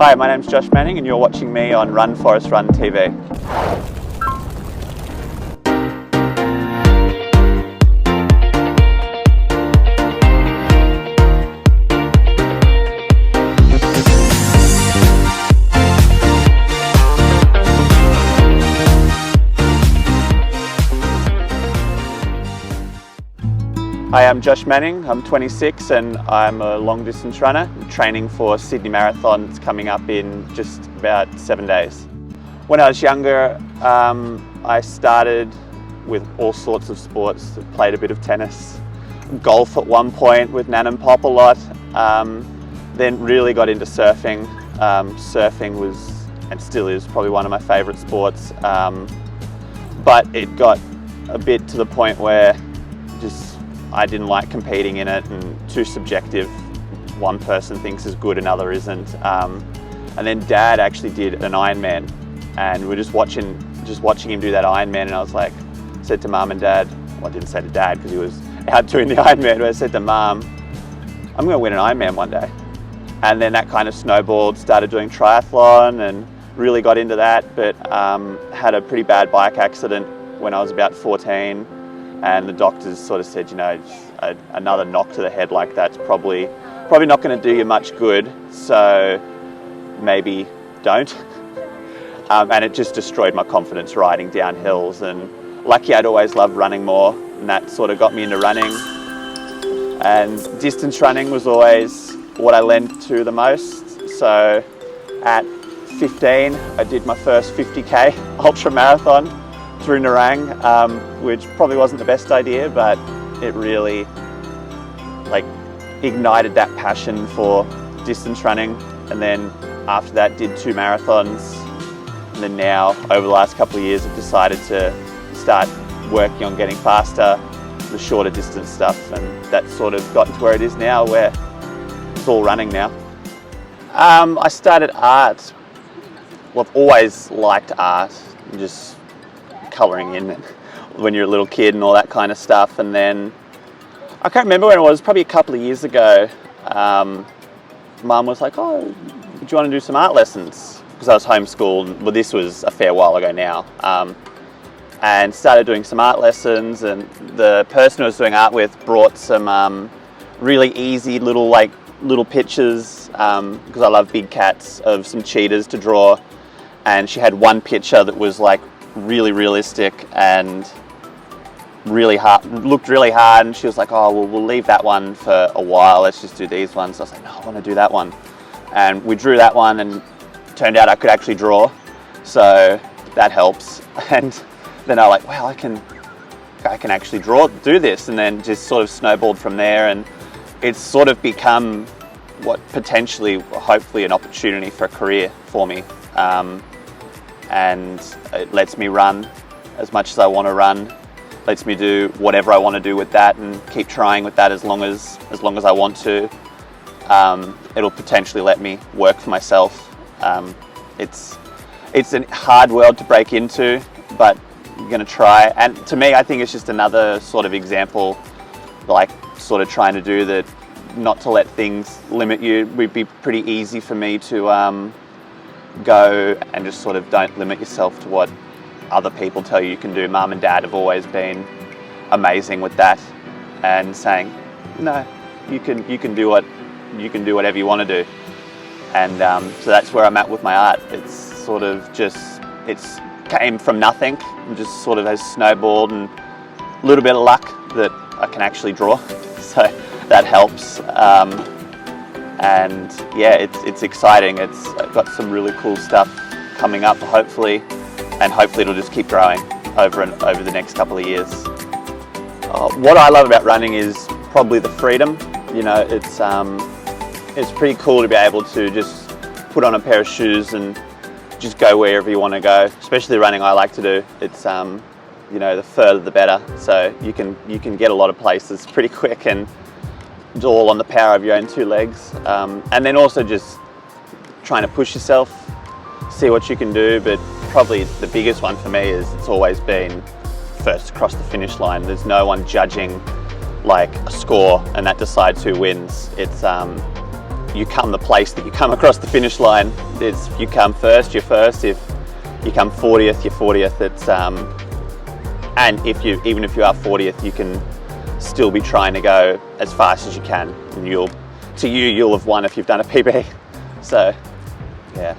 Hi, my name's Josh Manning and you're watching me on Run Forest Run TV. Hi, I'm Josh Manning, I'm 26 and I'm a long distance runner. I'm training for Sydney Marathon. It's coming up in just about 7 days. When I was younger, I started with all sorts of sports. I played a bit of tennis, golf at one point with Nan and Pop a lot, then really got into surfing. Surfing was, and still is, probably one of my favourite sports, but it got a bit to the point where I didn't like competing in it, and too subjective. One person thinks is good, another isn't. And then Dad actually did an Ironman, and we're just watching him do that Ironman, and I was like, said to Mum and Dad, well, I didn't say to Dad because he was out doing the Ironman, but I said to Mum, I'm going to win an Ironman one day. And then that kind of snowballed, started doing triathlon and really got into that, but had a pretty bad bike accident when I was about 14. And the doctors sort of said, you know, another knock to the head like that's probably not going to do you much good, so maybe don't. And it just destroyed my confidence riding down hills. And lucky I'd always loved running more, and that sort of got me into running. And distance running was always what I lent to the most. So at 15, I did my first 50k ultra marathon through Nerang, which probably wasn't the best idea, but it really ignited that passion for distance running. And then after that did 2 marathons, and then now over the last couple of years I've decided to start working on getting faster, the shorter distance stuff, and that's sort of gotten to where it is now, where it's all running now. I started art. Well, I've always liked art, just colouring in when you're a little kid and all that kind of stuff. And then I can't remember when it was, probably a couple of years ago, Mum was like, oh, do you want to do some art lessons? Because I was homeschooled, well, this was a fair while ago now, and started doing some art lessons. And the person I was doing art with brought some really easy little pictures, because I love big cats, of some cheetahs to draw. And she had one picture that was really realistic and really hard, looked really hard, and she was like, oh, well, we'll leave that one for a while, let's just do these ones. So I was like, no, I want to do that one. And we drew that one, and it turned out I could actually draw, so that helps. And then I was like, wow, I can actually do this, and then just sort of snowballed from there. And it's sort of become what potentially, hopefully, an opportunity for a career for me. And it lets me run as much as I want to run, lets me do whatever I want to do with that, and keep trying with that as long as I want to. It'll potentially let me work for myself. It's a hard world to break into, but I'm going to try. And to me, I think it's just another sort of example, sort of trying to do that, not to let things limit you. It would be pretty easy for me to go and just sort of don't limit yourself to what other people tell you can do. Mum and Dad have always been amazing with that, and saying, no, you can do whatever you want to do. And so that's where I'm at with my art. It's sort of it's came from nothing and just sort of has snowballed, and a little bit of luck that I can actually draw, so that helps. And yeah, it's exciting. It's got some really cool stuff coming up, hopefully, and hopefully it'll just keep growing over the next couple of years. What I love about running is probably the freedom. You know, it's pretty cool to be able to just put on a pair of shoes and just go wherever you want to go. Especially the running I like to do. It's you know, the further the better. So you can get a lot of places pretty quick, and it's all on the power of your own 2 legs. And then also just trying to push yourself, see what you can do. But probably the biggest one for me is it's always been first across the finish line. There's no one judging a score and that decides who wins. It's you come the place that you come across the finish line. If you come first, you're first. If you come 40th, you're 40th. And even if you are 40th, you can still be trying to go as fast as you can, and you'll have won if you've done a PB. So, yeah.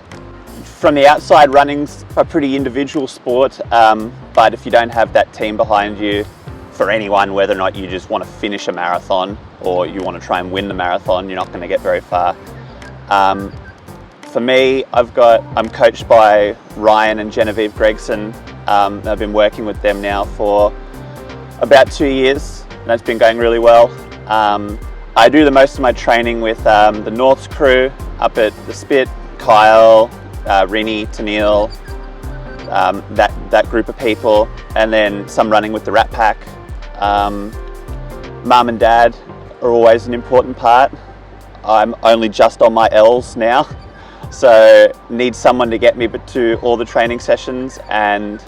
From the outside, running's a pretty individual sport, but if you don't have that team behind you, for anyone, whether or not you just want to finish a marathon or you want to try and win the marathon, you're not going to get very far. For me, I'm coached by Ryan and Genevieve Gregson. I've been working with them now for about 2 years, and it's been going really well. I do the most of my training with the Norths crew up at the Spit, Kyle, Rini, Tennille, that group of people, and then some running with the Rat Pack. Mum and Dad are always an important part. I'm only just on my L's now, so need someone to get me to all the training sessions. And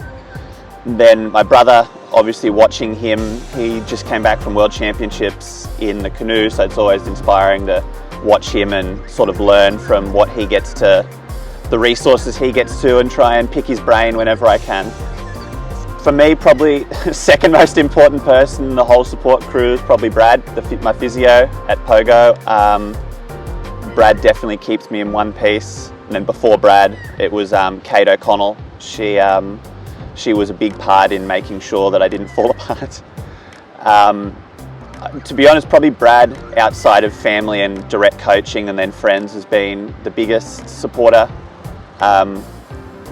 then my brother, obviously watching him, he just came back from World Championships in the canoe, so it's always inspiring to watch him and sort of learn from what he gets to, the resources he gets to, and try and pick his brain whenever I can. For me, probably second most important person in the whole support crew is probably Brad, my physio at Pogo. Brad definitely keeps me in one piece. And then before Brad, it was Kate O'Connell. She was a big part in making sure that I didn't fall apart. To be honest, probably Brad, outside of family and direct coaching and then friends, has been the biggest supporter.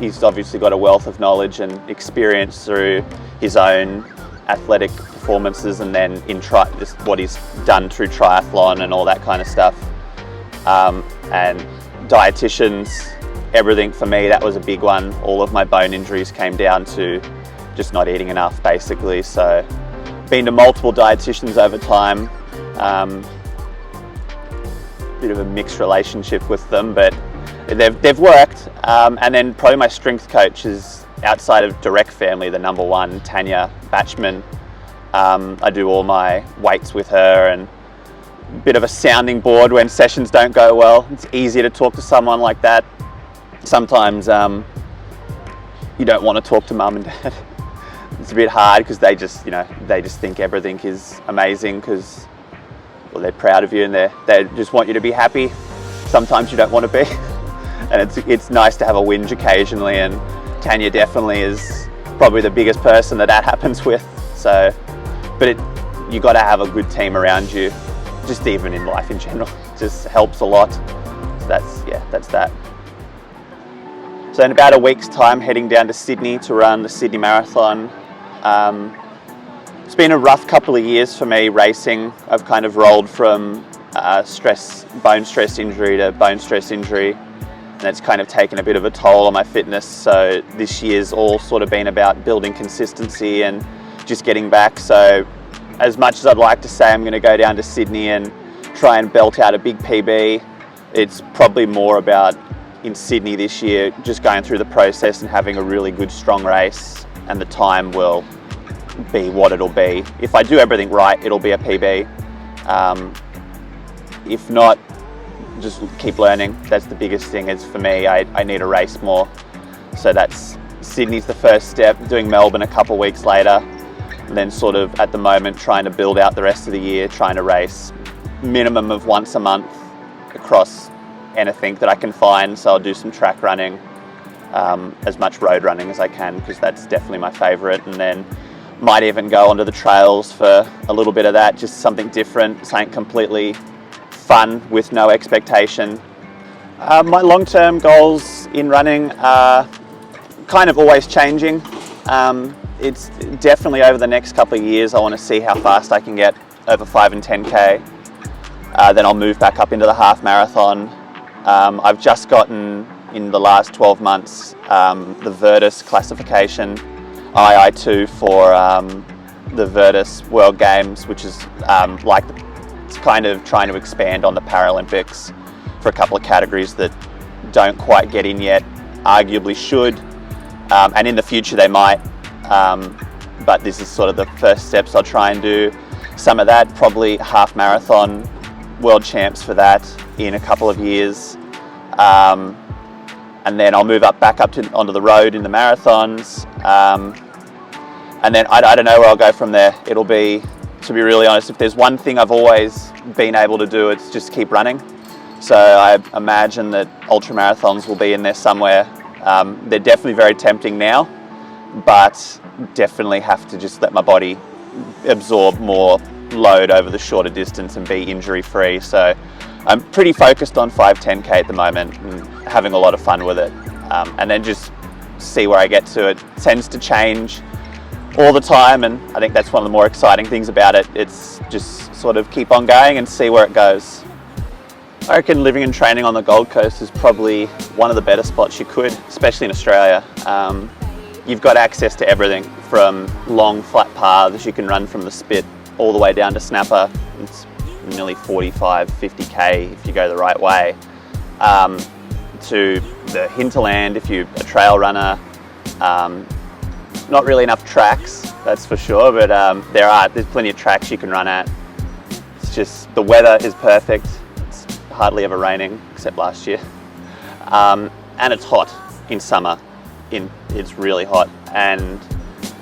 He's obviously got a wealth of knowledge and experience through his own athletic performances, and then in what he's done through triathlon and all that kind of stuff. And dietitians, everything for me, that was a big one. All of my bone injuries came down to just not eating enough, basically. So been to multiple dietitians over time. Bit of a mixed relationship with them, but they've worked. And then probably my strength coach is, outside of direct family, the number one, Tanya Batchman. I do all my weights with her, and a bit of a sounding board when sessions don't go well. It's easier to talk to someone like that. Sometimes you don't want to talk to mum and dad. It's a bit hard because they just think everything is amazing because, well, they're proud of you and they just want you to be happy. Sometimes you don't want to be. And it's nice to have a whinge occasionally, and Tanya definitely is probably the biggest person that happens with. So, but you got to have a good team around you, just even in life in general. It just helps a lot. So that's that. So in about a week's time, heading down to Sydney to run the Sydney Marathon. It's been a rough couple of years for me racing. I've kind of rolled from bone stress injury to bone stress injury. And it's kind of taken a bit of a toll on my fitness. So this year's all sort of been about building consistency and just getting back. So as much as I'd like to say I'm going to go down to Sydney and try and belt out a big PB, it's probably more about, in Sydney this year, just going through the process and having a really good, strong race, and the time will be what it'll be. If I do everything right, it'll be a PB. If not, just keep learning. That's the biggest thing. Is for me, I need to race more. So that's Sydney's the first step, doing Melbourne a couple weeks later, and then sort of at the moment trying to build out the rest of the year, trying to race minimum of once a month across anything that I can find. So I'll do some track running, as much road running as I can, because that's definitely my favourite, and then might even go onto the trails for a little bit of that, just something different, something completely fun with no expectation. My long-term goals in running are kind of always changing. It's definitely over the next couple of years I want to see how fast I can get over 5 and 10k. Then I'll move back up into the half marathon. I've just gotten, in the last 12 months, the Virtus classification, II2 for the Virtus World Games, which is it's kind of trying to expand on the Paralympics for a couple of categories that don't quite get in yet, arguably should, and in the future they might, but this is sort of the first steps. I'll try and do some of that, probably half marathon world champs for that in a couple of years. And then I'll move back up onto the road in the marathons. And then I don't know where I'll go from there. It'll be, to be really honest, if there's one thing I've always been able to do, it's just keep running. So I imagine that ultra marathons will be in there somewhere. They're definitely very tempting now, but definitely have to just let my body absorb more load over the shorter distance and be injury free. So I'm pretty focused on 5-10K at the moment and having a lot of fun with it. And then just see where I get to. It tends to change all the time, and I think that's one of the more exciting things about it. It's just sort of keep on going and see where it goes. I reckon living and training on the Gold Coast is probably one of the better spots you could, especially in Australia. You've got access to everything from long flat paths you can run from the Spit all the way down to Snapper. It's nearly 45-50k if you go the right way, to the hinterland if you're a trail runner. Not really enough tracks, that's for sure, but there's plenty of tracks you can run at. It's just the weather is perfect. It's hardly ever raining except last year, and it's hot in summer. It's really hot, and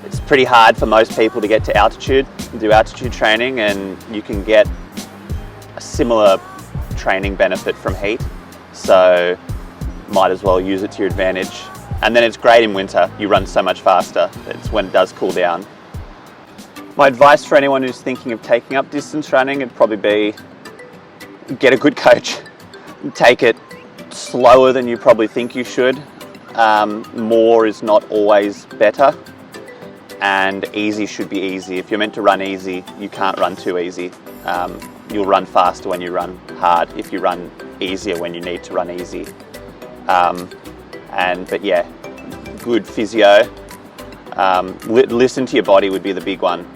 it's pretty hard for most people to get to altitude and do altitude training, and you can get a similar training benefit from heat, so might as well use it to your advantage. And then it's great in winter. You run so much faster. It's when it does cool down. My advice for anyone who's thinking of taking up distance running would probably be get a good coach. Take it slower than you probably think you should. More is not always better, and easy should be easy. If you're meant to run easy, you can't run too easy. You'll run faster when you run hard, if you run easier when you need to run easy. But yeah, good physio. Listen to your body would be the big one.